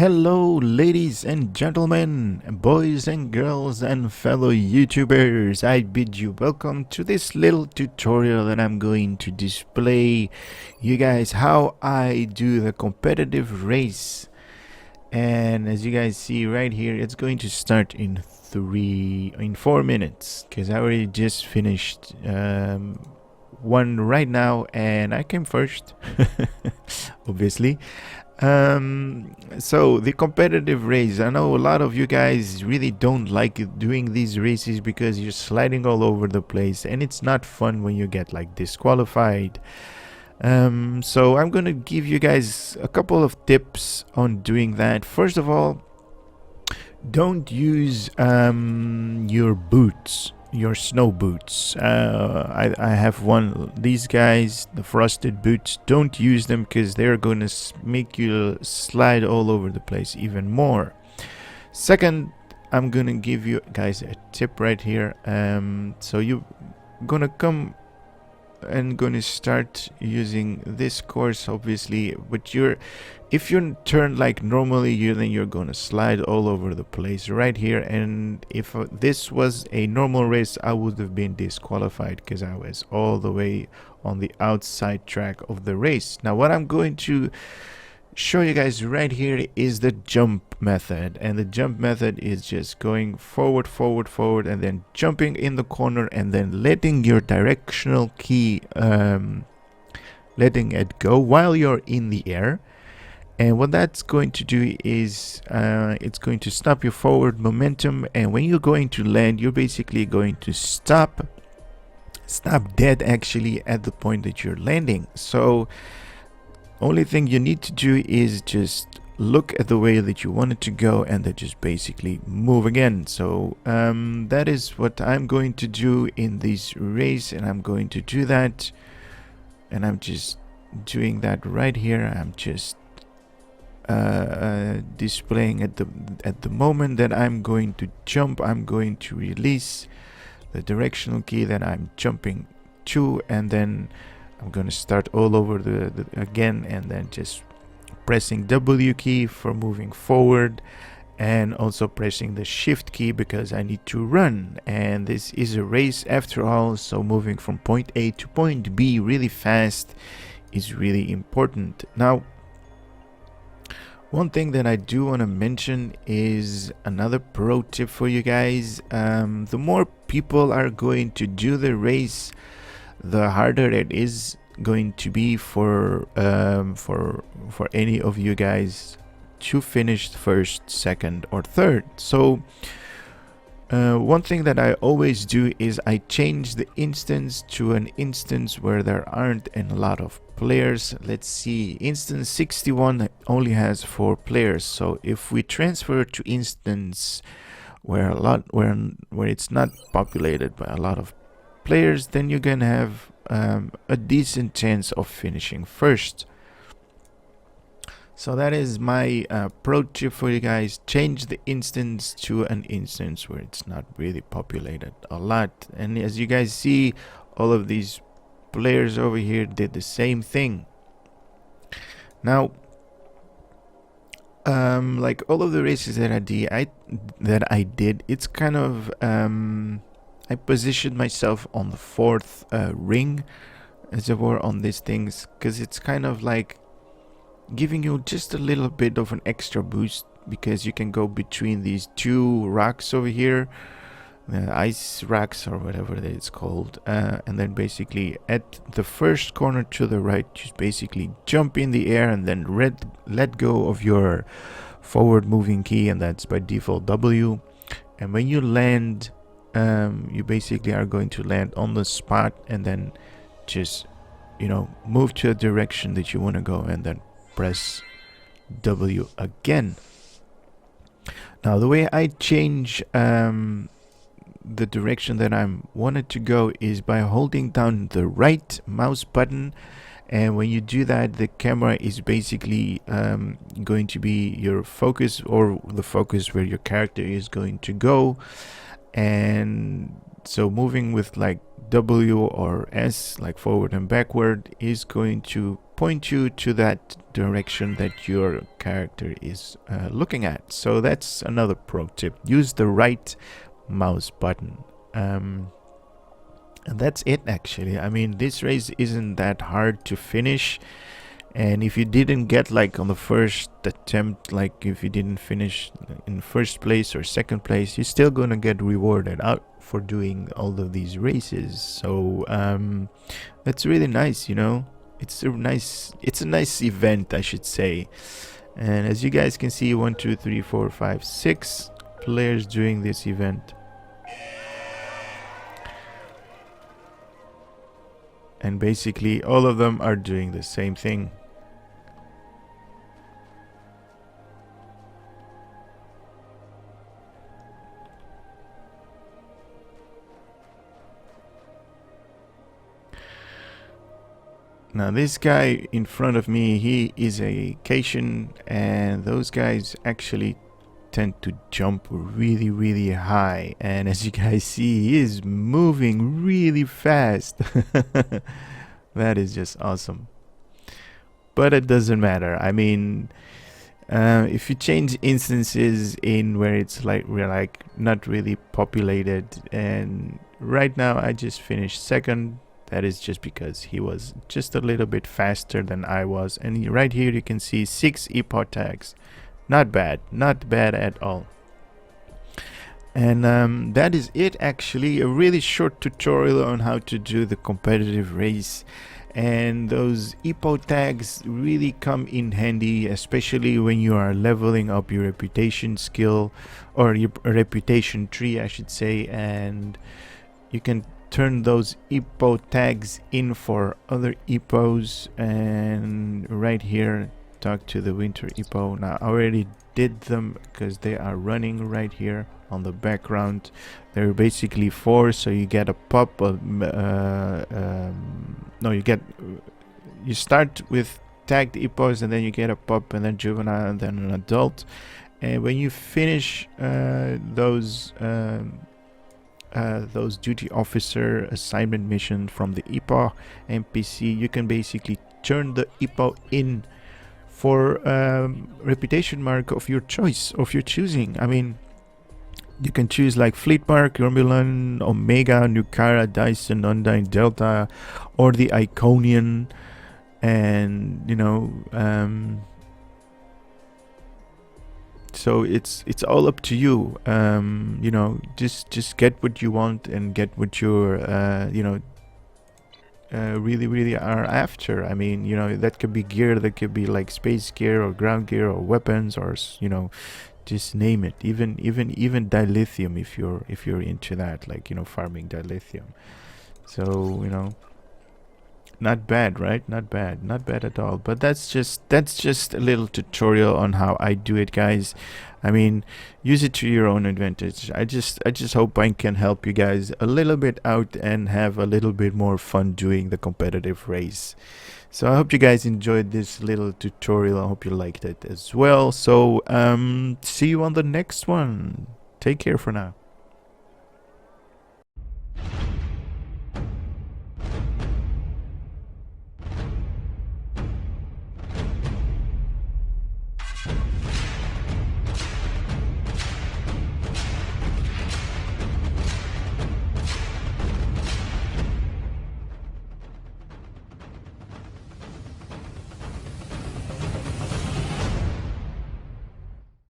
Hello, ladies and gentlemen, boys and girls, and fellow YouTubers. I bid you welcome to this little tutorial that I'm going to display you guys how I do the competitive race. And as you guys see right here, it's going to start in 4 minutes because I already just finished one right now and I came first, obviously. So the competitive race, I know a lot of you guys really don't like doing these races because you're sliding all over the place and it's not fun when you get like disqualified. So I'm gonna give you guys a couple of tips on doing that. First of all, don't use your boots, your snow boots. I have one, these guys, the frosted boots. Don't use them because they're gonna make you slide all over the place even more. Second, I'm gonna give you guys a tip right here. So you're gonna come and going to start using this course, obviously, but if you turn like normally, then you're going to slide all over the place right here. And if this was a normal race, I would have been disqualified because I was all the way on the outside track of the race. Now what I'm going to show you guys right here is the jump method, and the jump method is just going forward, and then jumping in the corner and then letting your directional key letting it go while you're in the air. And what that's going to do is it's going to stop your forward momentum, and when you're going to land, you're basically going to stop dead actually at the point that you're landing. So only thing you need to do is just look at the way that you want it to go and then just basically move again. So that is what I'm going to do in this race, and I'm going to do that, and I'm just doing that right here. I'm just displaying at the moment that I'm going to jump. I'm going to release the directional key that I'm jumping to, and then I'm going to start all over the again, and then just pressing W key for moving forward, and also pressing the shift key because I need to run, and this is a race after all. So moving from point A to point B really fast is really important. Now one thing that I do want to mention is another pro tip for you guys. The more people are going to do the race, the harder it is going to be for any of you guys to finish first, second, or third. So one thing that I always do is I change the instance to an instance where there aren't a lot of players. Let's see, instance 61 only has 4 players. So if we transfer to instance where it's not populated by a lot of players, then you can have a decent chance of finishing first. So that is my pro tip for you guys. Change the instance to an instance where it's not really populated a lot. And as you guys see, all of these players over here did the same thing. Now like all of the races that I did, it's kind of I positioned myself on the 4th ring, as it were, on these things, because it's kind of like giving you just a little bit of an extra boost, because you can go between these 2 rocks over here, the ice rocks or whatever it's called, and then basically at the first corner to the right, just basically jump in the air and then let go of your forward moving key, and that's by default W. And when you land, you basically are going to land on the spot, and then just, you know, move to a direction that you want to go, and then press W again. Now the way I change the direction that I wanted to go is by holding down the right mouse button, and when you do that, the camera is basically going to be your focus, or the focus where your character is going to go. And so moving with like W or S, like forward and backward, is going to point you to that direction that your character is looking at. So that's another pro tip. Use the right mouse button. And that's it, actually. I mean, this race isn't that hard to finish. And if you didn't get, like, on the first attempt, like if you didn't finish in first place or second place, you're still gonna get rewarded out for doing all of these races. So that's really nice, you know. It's a nice event, I should say. And as you guys can see, 1 2 3 4 5 6 players doing this event. And basically all of them are doing the same thing. Now this guy in front of me, he is a Caitian, and those guys actually tend to jump really high, and as you guys see, he is moving really fast. That is just awesome. But it doesn't matter. I mean, if you change instances in where it's like we're like not really populated, and right now I just finished second. That is just because he was just a little bit faster than I was. And right here you can see 6 epoch tags. Not bad at all. And that is it, actually. A really short tutorial on how to do the competitive race. And those epoch tags really come in handy, especially when you are leveling up your reputation skill, or your reputation tree, I should say. And you can turn those epoch tags in for other epochs. And right here, talk to the winter epoch. Now I already did them because they are running right here on the background. They're basically 4, so you get a pop of you start with tagged epochs, and then you get a pup, and then juvenile, and then an adult. And when you finish those duty officer assignment mission from the epoch NPC, you can basically turn the epoch in for reputation mark of your choice, of your choosing. I mean, you can choose like Fleet Mark, Romulan, Omega, Nukara, Dyson, Undyne, Delta, or the Iconian. And you know, so it's all up to you. You know, just get what you want and get what you're really are after. I mean, you know, that could be gear, that could be like space gear or ground gear or weapons, or you know, just name it. Even dilithium, if you're into that, like, you know, farming dilithium. So, you know, not bad, right? Not bad at all. But that's just a little tutorial on how I do it, guys. I mean, use it to your own advantage. I just hope I can help you guys a little bit out and have a little bit more fun doing the competitive race. So I hope you guys enjoyed this little tutorial. I hope you liked it as well. So see you on the next one. Take care for now.